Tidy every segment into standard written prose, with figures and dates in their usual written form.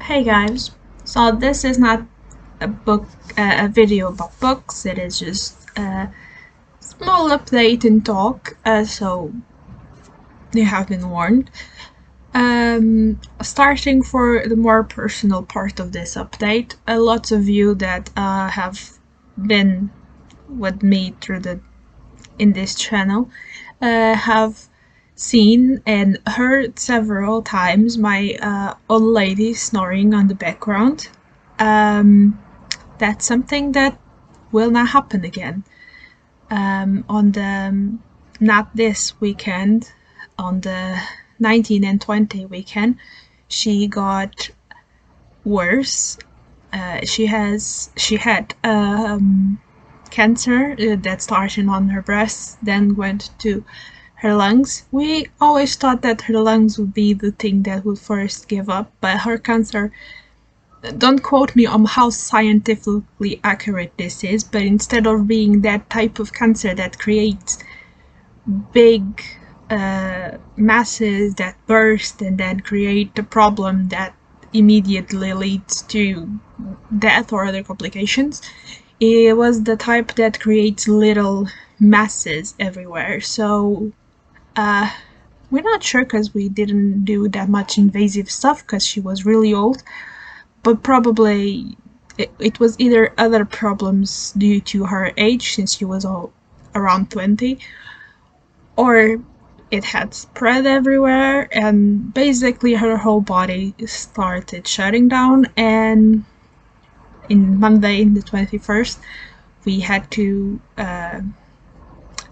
Hey guys, so this is not a video about books. It is just a small update and talk. So you have been warned. Starting for the more personal part of this update, lots of you that have been with me in this channel have seen and heard several times my old lady snoring on the background. That's something that will not happen again. On the not this weekend, on the 19 and 20 weekend, she got worse. She had cancer that started on her breast, then went to her lungs. We always thought that her lungs would be the thing that would first give up, but her cancer, don't quote me on how scientifically accurate this is, but instead of being that type of cancer that creates big masses that burst and then create a problem that immediately leads to death or other complications, it was the type that creates little masses everywhere. So we're not sure because we didn't do that much invasive stuff because she was really old, but probably it was either other problems due to her age, since she was all around 20, or it had spread everywhere and basically her whole body started shutting down. And in Monday, the 21st, we had to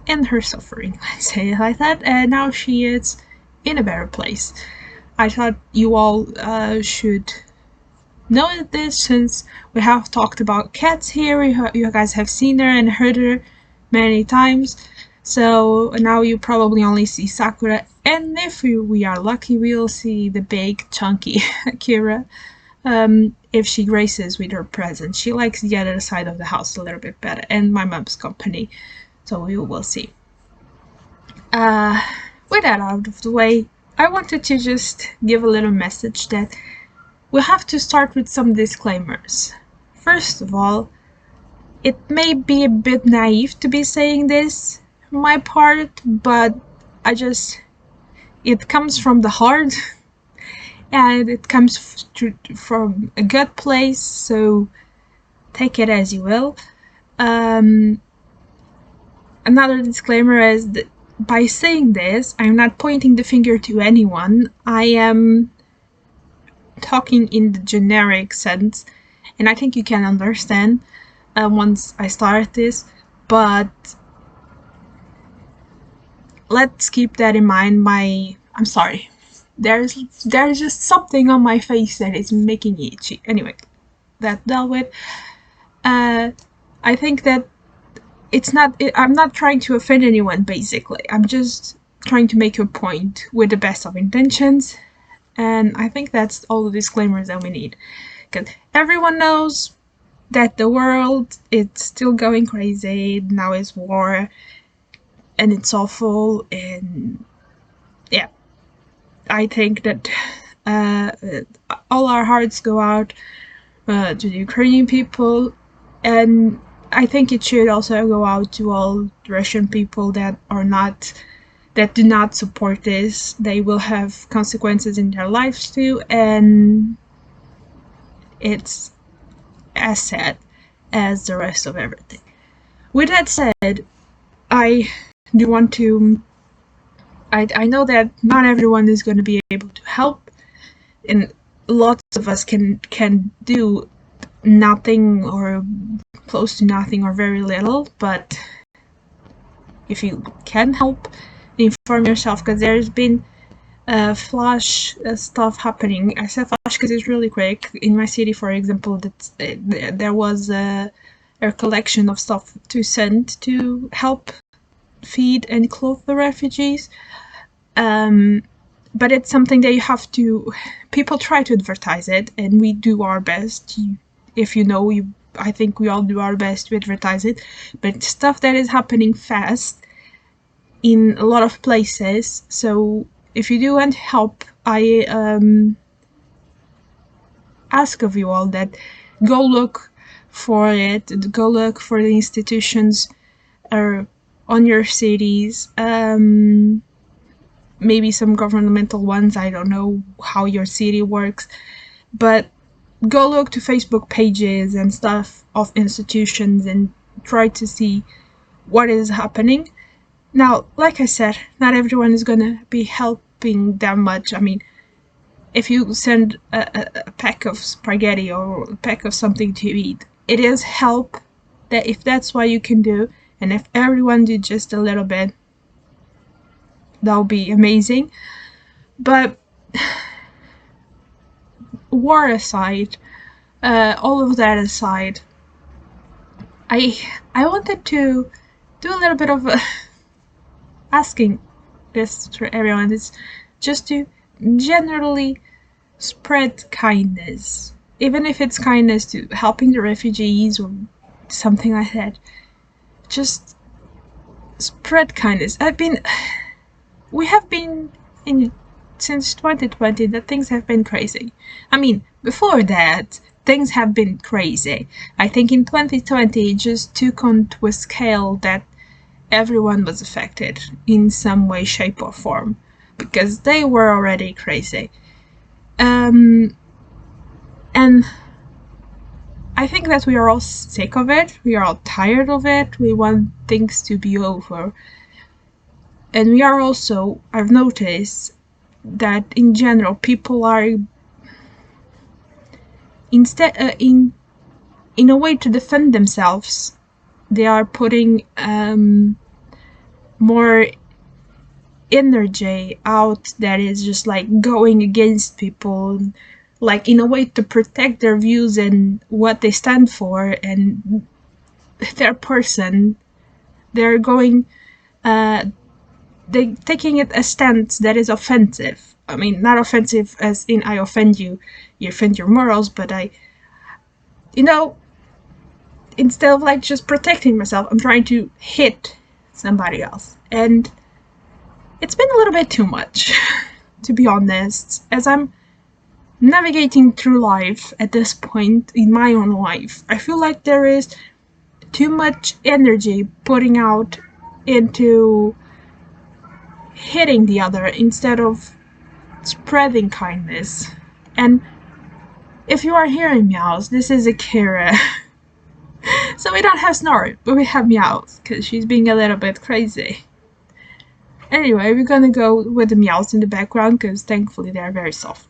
end her suffering, let's say it like that, and now she is in a better place. I thought you all should know this, since we have talked about cats here. You guys have seen her and heard her many times. So now you probably only see Sakura, and if we are lucky, we'll see the big, chunky Akira if she graces with her presence. She likes the other side of the house a little bit better, and my mom's company. So we will see. With that out of the way, I wanted to just give a little message that we have to start with some disclaimers. First of all, it may be a bit naive to be saying this on my part, but it comes from the heart and it comes from a good place, so take it as you will. Another disclaimer is that by saying this, I'm not pointing the finger to anyone. I am talking in the generic sense, and I think you can understand once I start this, but let's keep that in mind. I'm sorry, there's just something on my face that is making me itchy. Anyway, that dealt with. I think that I'm not trying to offend anyone, basically. I'm just trying to make a point with the best of intentions, and I think that's all the disclaimers that we need. Because everyone knows that the world is still going crazy. Now is war, and it's awful, and yeah. I think that all our hearts go out to the Ukrainian people, and I think it should also go out to all the Russian people that do not support this. They will have consequences in their lives too, and it's as sad as the rest of everything. With that said, I do want to. I know that not everyone is going to be able to help, and lots of us can do nothing or close to nothing or very little, but if you can help, inform yourself, because there's been flash stuff happening. I said flash because it's really quick. In my city, for example, there was a collection of stuff to send to help feed and clothe the refugees. But it's something that you have to. People try to advertise it, and we do our best. If you know, I think we all do our best to advertise it. But stuff that is happening fast in a lot of places. So if you do want help, I ask of you all that go look for it, go look for the institutions on your cities, maybe some governmental ones. I don't know how your city works, but go look to Facebook pages and stuff of institutions and try to see what is happening. Now, like I said, not everyone is gonna be helping that much. I mean, if you send a pack of spaghetti or a pack of something to eat, it is help. That if that's what you can do, and if everyone did just a little bit, that would be amazing. But war aside, all of that aside, I wanted to do a little bit of asking this to everyone. It's just to generally spread kindness, even if it's kindness to helping the refugees or something like that. Just spread kindness. We have been in since 2020 that things have been crazy. I mean, before that, things have been crazy. I think in 2020 it just took onto a scale that everyone was affected in some way, shape, or form, because they were already crazy. And I think that we are all sick of it. We are all tired of it. We want things to be over. And we are also, I've noticed that in general, people are instead in a way to defend themselves, they are putting more energy out that is just like going against people, like in a way to protect their views and what they stand for and their person. They're going they taking it a stance that is offensive. I mean, not offensive as in I offend you, you offend your morals, but instead of like just protecting myself, I'm trying to hit somebody else. And it's been a little bit too much, to be honest, as I'm navigating through life at this point in my own life. I feel like there is too much energy putting out into hitting the other instead of spreading kindness. And if you are hearing meows, this is Akira. So we don't have Snort, but we have meows, because she's being a little bit crazy. Anyway, we're gonna go with the meows in the background, because thankfully they're very soft.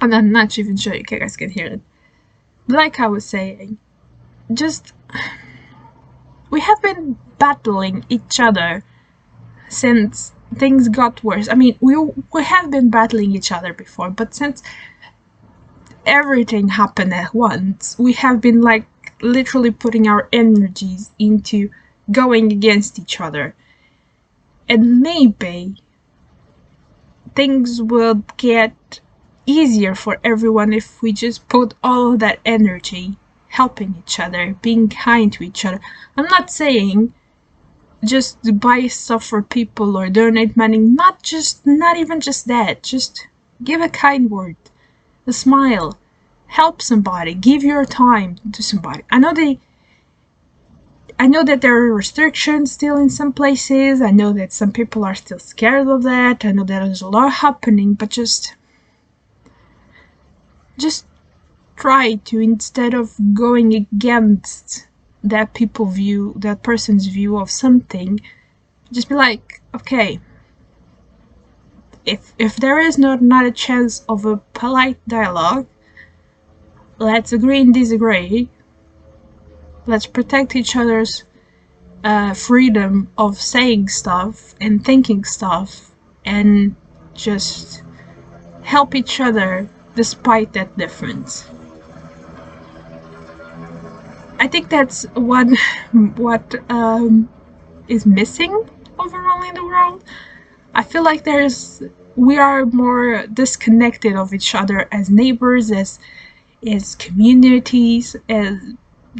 And I'm not even sure you guys can hear it. Like I was saying, just we have been battling each other since things got worse. I mean, we have been battling each other before, but since everything happened at once, we have been like literally putting our energies into going against each other. And maybe things will get easier for everyone if we just put all of that energy helping each other, being kind to each other. I'm not saying just to buy stuff for people or donate money, not even just that. Just give a kind word, a smile, help somebody, give your time to somebody. I know that there are restrictions still in some places. I know that some people are still scared of that. I know that there's a lot happening, but just try to, instead of going against that person's view of something, just be like, okay, if there is not a chance of a polite dialogue, let's agree and disagree. Let's protect each other's freedom of saying stuff and thinking stuff, and just help each other despite that difference. I think that's what is missing overall in the world. I feel like we are more disconnected of each other as neighbors, as communities, as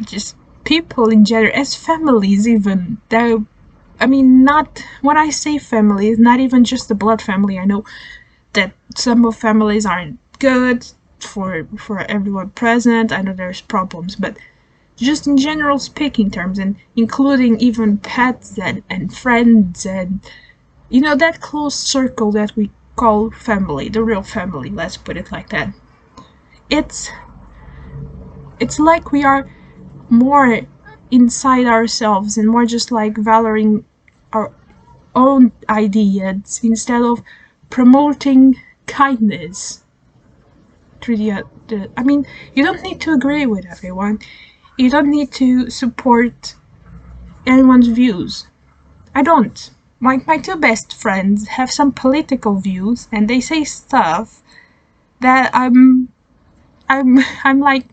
just people in general, as families even. Not when I say family, it's not even just the blood family. I know that some of families aren't good. for everyone present. I know there's problems, but just in general speaking terms, and including even pets and friends and that close circle that we call family, the real family, let's put it like that. It's like we are more inside ourselves and more just like valuing our own ideas instead of promoting kindness through I mean, you don't need to agree with everyone. You don't need to support anyone's views. I don't. My two best friends have some political views, and they say stuff that I'm like,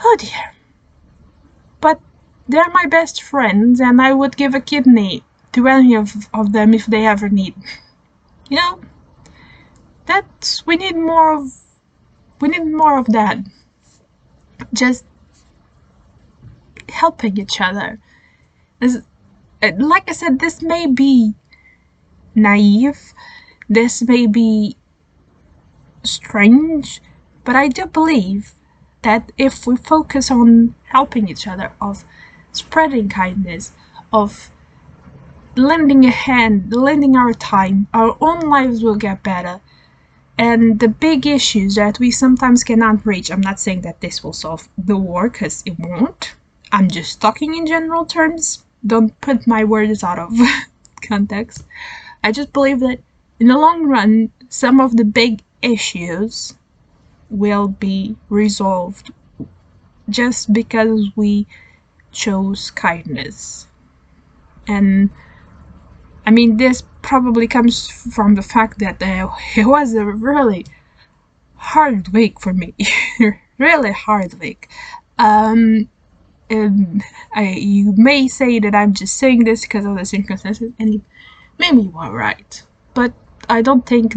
oh dear. But they're my best friends, and I would give a kidney to any of them if they ever need. You know, we need more of that. Just helping each other. Like I said, this may be naive, this may be strange, but I do believe that if we focus on helping each other, of spreading kindness, of lending a hand, lending our time, our own lives will get better. And the big issues that we sometimes cannot reach, I'm not saying that this will solve the war, because it won't. I'm just talking in general terms. Don't put my words out of context. I just believe that in the long run, some of the big issues will be resolved just because we chose kindness. And I mean, this probably comes from the fact that it was a really hard week for me. Really hard week. And you may say that I'm just saying this because of the circumstances, and maybe you are right. But I don't think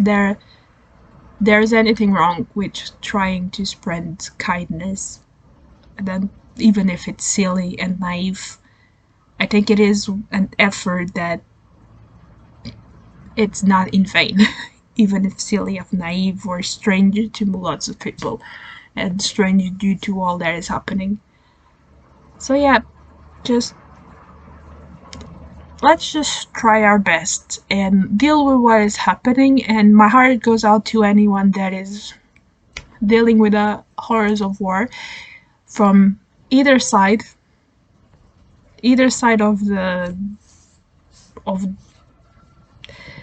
there's anything wrong with trying to spread kindness. And then, even if it's silly and naive, I think it is an effort that it's not in vain, even if silly or naive or strange to lots of people, and strange due to all that is happening. So yeah, let's just try our best and deal with what is happening, and my heart goes out to anyone that is dealing with the horrors of war from either side of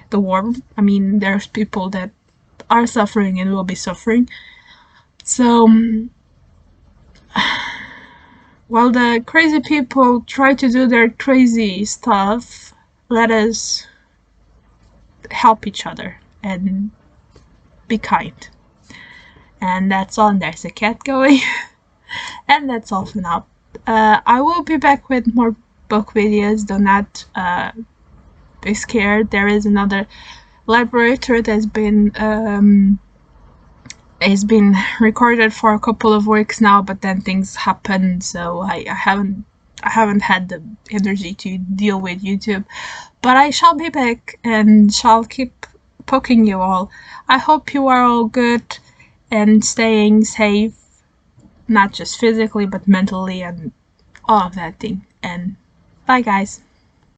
the war. I mean, there's people that are suffering and will be suffering. So while the crazy people try to do their crazy stuff, let us help each other and be kind. And that's all. And there's a cat going. And that's all for now. I will be back with more book videos. Do not be scared. There is another library tour that's been recorded for a couple of weeks now, but then things happen, so I haven't had the energy to deal with YouTube. But I shall be back and shall keep poking you all. I hope you are all good and staying safe, not just physically but mentally and all of that thing. And bye guys.